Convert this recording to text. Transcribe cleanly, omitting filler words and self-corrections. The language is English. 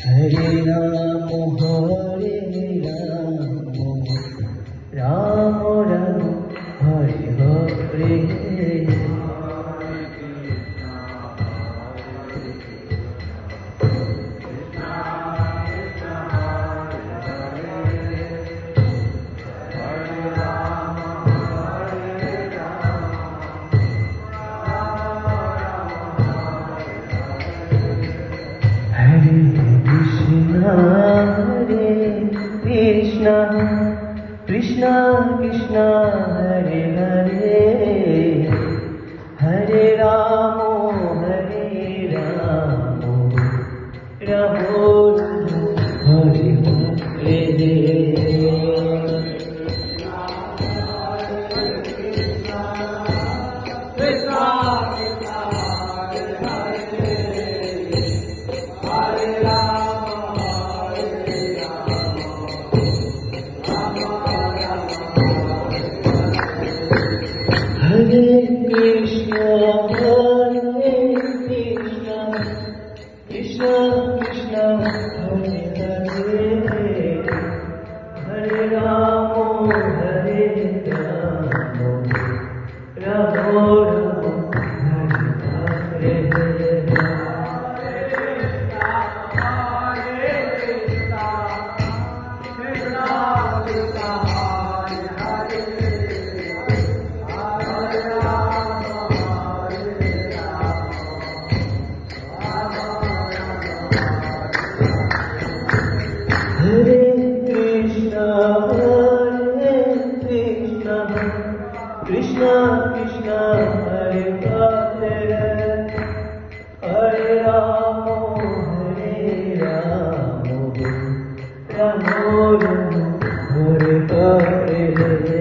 Hare Rama, Rama Rama, Hare Hare. Hare Krishna, Krishna Krishna, Hare Hare, Hare Rama, Rama Rama, Hare Hare. Hare Krishna, Krishna Krishna, Hare Hare, Hare Rama, Rama Rama, Hare Hare. Hare Krishna, Krishna Krishna, Hare Hare, Hare Rama, Rama Rama, Hare Hare.